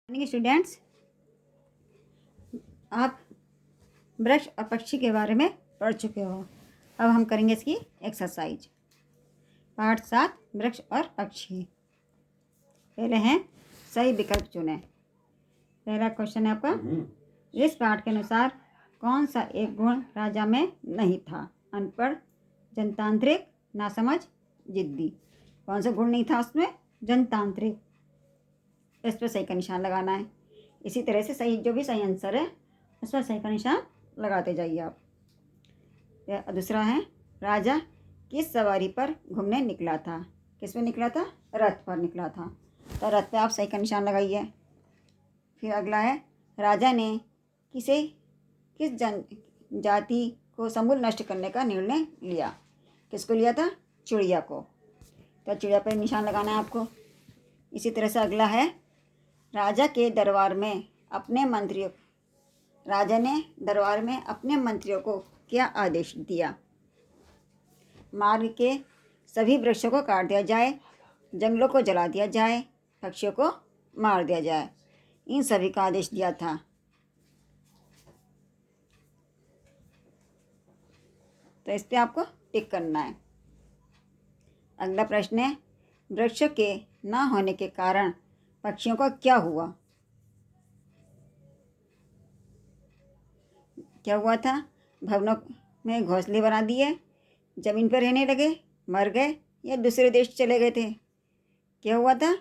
Morning students, आप वृक्ष और पक्षी के बारे में पढ़ चुके हो। अब हम करेंगे इसकी एक्सरसाइज। पाठ 7 वृक्ष और पक्षी। पहले हैं सही विकल्प चुनें। पहला क्वेश्चन है आपका, इस पाठ के अनुसार कौन सा एक गुण राजा में नहीं था? अनपढ़, जनतांत्रिक, नासमझ, जिद्दी। कौन सा गुण नहीं था उसमें? जनतांत्रिक। इस पर सही का निशान लगाना है। इसी तरह से सही जो भी सही आंसर है उस पर सही का निशान लगाते जाइए आप। दूसरा है, राजा किस सवारी पर घूमने निकला था? किस में निकला था? रथ पर निकला था। तो रथ पे आप सही का निशान लगाइए। फिर अगला है, राजा ने किस जाति को समूल नष्ट करने का निर्णय लिया? किसको लिया था? चिड़िया को। तो चिड़िया पर निशान लगाना है आपको। इसी तरह से अगला है, राजा ने दरबार में अपने मंत्रियों को क्या आदेश दिया? मार्ग के सभी वृक्षों को काट दिया जाए, जंगलों को जला दिया जाए, पक्षियों को मार दिया जाए। इन सभी का आदेश दिया था। तो इस पर आपको टिक करना है। अगला प्रश्न है, वृक्षों के न होने के कारण पक्षियों का क्या हुआ? क्या हुआ था? भवनों में घोंसले बना दिए, जमीन पर रहने लगे, मर गए या दूसरे देश चले गए थे? क्या हुआ था?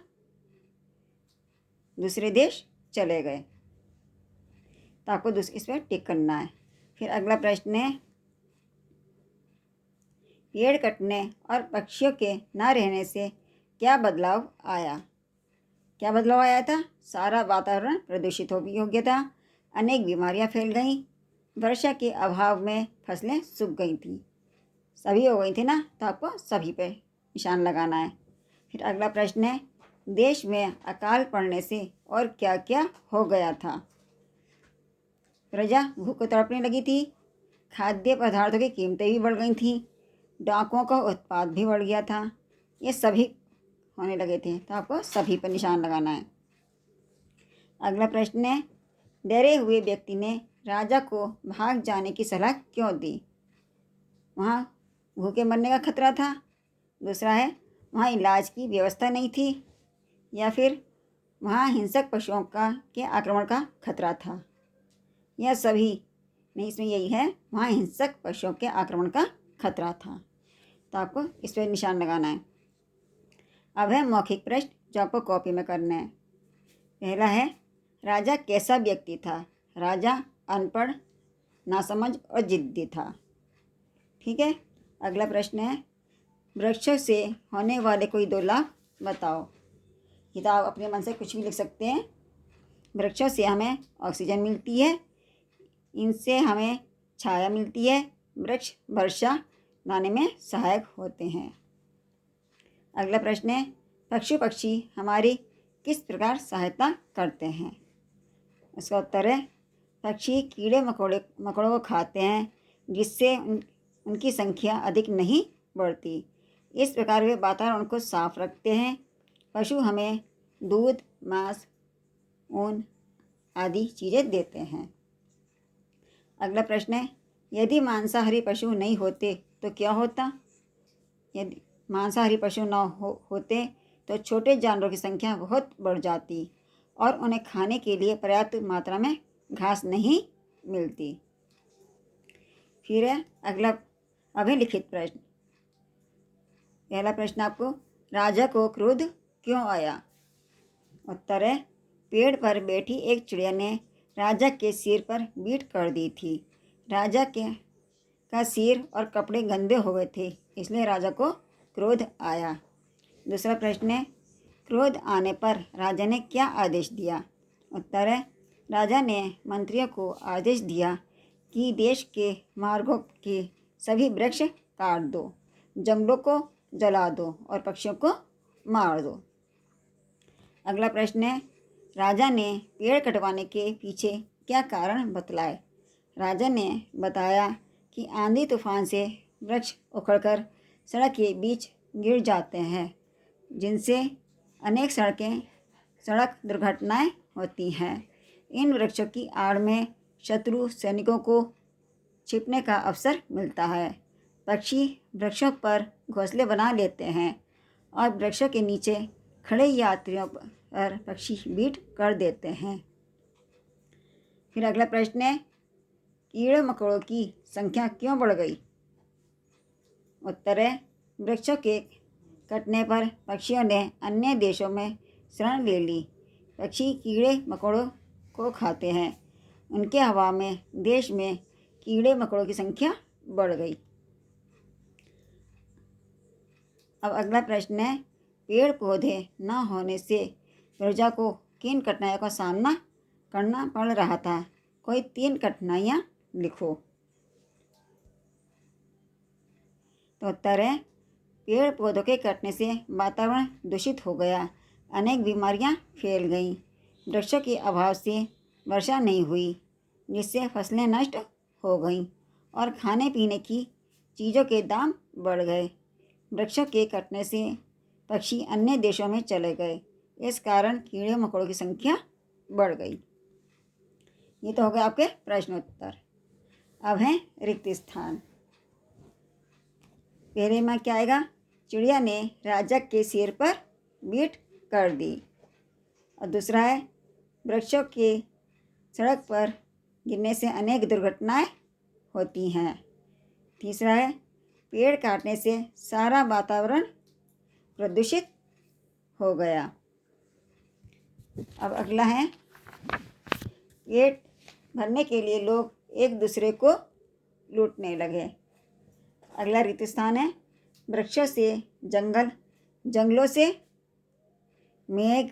दूसरे देश चले गए। तो आपको इस पर टिक करना है। फिर अगला प्रश्न है, पेड़ कटने और पक्षियों के न रहने से क्या बदलाव आया? क्या बदलाव आया था? सारा वातावरण प्रदूषित हो गया था, अनेक बीमारियां फैल गईं, वर्षा के अभाव में फसलें सूख गई थी। सभी हो गई थी ना, तो आपको सभी पे निशान लगाना है। फिर अगला प्रश्न है, देश में अकाल पड़ने से और क्या क्या हो गया था? प्रजा भूख को तड़पने लगी थी, खाद्य पदार्थों की कीमतें भी बढ़ गई थीं, डाकुओं का उत्पाद भी बढ़ गया था। ये सभी होने लगे थे, तो आपको सभी पर निशान लगाना है। अगला प्रश्न है, डरे हुए व्यक्ति ने राजा को भाग जाने की सलाह क्यों दी? वहाँ भूखे मरने का खतरा था। दूसरा है, वहाँ इलाज की व्यवस्था नहीं थी, या फिर वहाँ हिंसक पशुओं के आक्रमण का खतरा था। यह सभी नहीं, इसमें यही है, वहाँ हिंसक पशुओं के आक्रमण का खतरा था। तो आपको इस पर निशान लगाना है। अब है मौखिक प्रश्न जो आपको कॉपी में करने हैं। पहला है, राजा कैसा व्यक्ति था? राजा अनपढ़, नासमझ और जिद्दी था। ठीक है। अगला प्रश्न है, वृक्षों से होने वाले कोई 2 लाभ बताओ। ये तो आप अपने मन से कुछ भी लिख सकते हैं। वृक्षों से हमें ऑक्सीजन मिलती है, इनसे हमें छाया मिलती है, वृक्ष वर्षा लाने में सहायक होते हैं। अगला प्रश्न है, पशु पक्षी हमारी किस प्रकार सहायता करते हैं? इसका उत्तर है, पक्षी कीड़े मकोड़ों को खाते हैं, जिससे उनकी संख्या अधिक नहीं बढ़ती। इस प्रकार वे वातावरण को साफ रखते हैं। पशु हमें दूध, मांस, ऊन आदि चीज़ें देते हैं। अगला प्रश्न है, यदि मांसाहारी पशु नहीं होते तो क्या होता? यदि मांसाहारी पशु न होते तो छोटे जानवरों की संख्या बहुत बढ़ जाती और उन्हें खाने के लिए पर्याप्त मात्रा में घास नहीं मिलती। फिर है अगला अभिलिखित प्रश्न। पहला प्रश्न आपको, राजा को क्रोध क्यों आया? उत्तर है, पेड़ पर बैठी एक चिड़िया ने राजा के सिर पर बीट कर दी थी। राजा का सिर और कपड़े गंदे हो गए थे, इसलिए राजा को क्रोध आया। दूसरा प्रश्न है, क्रोध आने पर राजा ने क्या आदेश दिया? उत्तर है, राजा ने मंत्रियों को आदेश दिया कि देश के मार्गों के सभी वृक्ष काट दो, जंगलों को जला दो और पक्षियों को मार दो। अगला प्रश्न है, राजा ने पेड़ कटवाने के पीछे क्या कारण बतलाए? राजा ने बताया कि आंधी तूफान से वृक्ष उखड़कर सड़क के बीच गिर जाते हैं, जिनसे अनेक सड़क दुर्घटनाएं होती हैं। इन वृक्षों की आड़ में शत्रु सैनिकों को छिपने का अवसर मिलता है। पक्षी वृक्षों पर घोंसले बना लेते हैं और वृक्षों के नीचे खड़े यात्रियों पर पक्षी बीट कर देते हैं। फिर अगला प्रश्न है, कीड़े मकोड़ों की संख्या क्यों बढ़ गई? उत्तर है, वृक्षों के कटने पर पक्षियों ने अन्य देशों में शरण ले ली। पक्षी कीड़े मकोड़ों को खाते हैं। उनके हवा में देश में कीड़े मकोड़ों की संख्या बढ़ गई। अब अगला प्रश्न है, पेड़ पौधे न होने से प्रजा को किन कठिनाइयों का सामना करना पड़ रहा था? कोई 3 कठिनाइयाँ लिखो। तो उत्तर है, पेड़ पौधों के कटने से वातावरण दूषित हो गया, अनेक बीमारियां फैल गईं, वृक्षों के अभाव से वर्षा नहीं हुई जिससे फसलें नष्ट हो गईं और खाने पीने की चीज़ों के दाम बढ़ गए। वृक्षों के कटने से पक्षी अन्य देशों में चले गए, इस कारण कीड़े मकोड़ों की संख्या बढ़ गई। ये तो हो गए आपके प्रश्नोत्तर। अब हैं रिक्त स्थान। पहले में क्या आएगा? चिड़िया ने राजा के सिर पर बीट कर दी। और दूसरा है, वृक्षों के सड़क पर गिरने से अनेक दुर्घटनाएं होती हैं। तीसरा है, पेड़ काटने से सारा वातावरण प्रदूषित हो गया। अब अगला है, पेट भरने के लिए लोग एक दूसरे को लूटने लगे। अगला रिक्त स्थान है, वृक्षों से जंगल, जंगलों से मेघ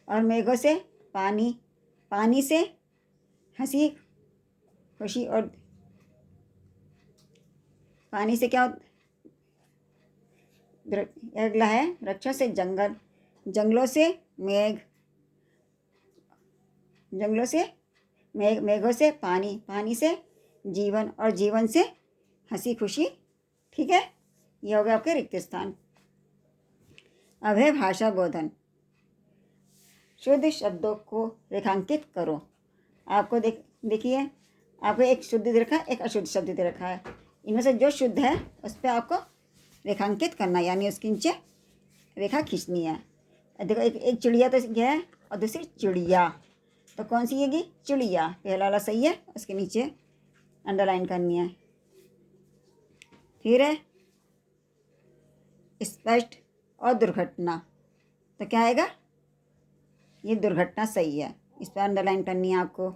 और मेघों से पानी, पानी से हंसी खुशी और पानी से क्या अगला है, वृक्षों से जंगल, जंगलों से मेघ, जंगलों से मेघ, मेघों से पानी, पानी से जीवन और जीवन से हंसी खुशी। ठीक है, ये हो गया आपके रिक्त स्थान। अब है भाषा बोधन। शुद्ध शब्दों को रेखांकित करो। आपको देखिए, आपको एक शुद्ध दे रखा है, एक अशुद्ध शब्द दे रखा है। इनमें से जो शुद्ध है उस पर आपको रेखांकित करना है, यानी उसके नीचे रेखा खींचनी है। देखो, एक चिड़िया तो यह है और दूसरी चिड़िया, तो कौन सी येगी? चिड़िया। पहला वाला सही है, उसके नीचे अंडरलाइन करनी है। फिर है स्पष्ट और दुर्घटना, तो क्या आएगा? ये दुर्घटना सही है, इस पर अंडरलाइन करनी है आपको।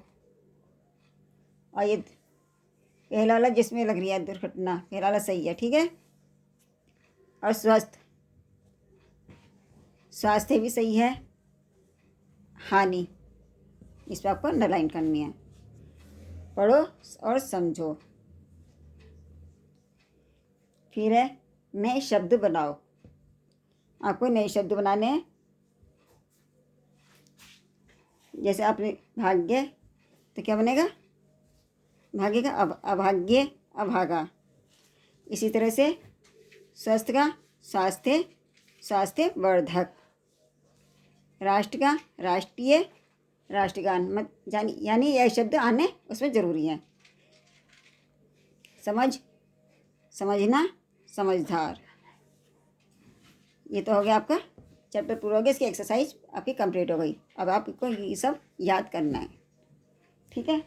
और ये पहला वाला जिसमें लग रही है दुर्घटना, पहला वाला सही है। ठीक है, और स्वस्थ, स्वास्थ्य भी सही है। हानि, इस पर आपको अंडरलाइन करनी है। पढ़ो और समझो। फिर है नए शब्द बनाओ। आपको नए शब्द बनाने हैं। जैसे आपने भाग्य, तो क्या बनेगा? भाग्य का अभाग्य, अभागा। इसी तरह से स्वस्थ का स्वास्थ्य, स्वास्थ्य वर्धक। राष्ट्र का राष्ट्रीय, राष्ट्रगान। मत यानी यह शब्द आने उसमें ज़रूरी है। समझ, समझना, समझदार। ये तो हो गया आपका चैप्टर पूरा हो गया। इसकी एक्सरसाइज आपकी कंप्लीट हो गई। अब आपको ये सब याद करना है। ठीक है।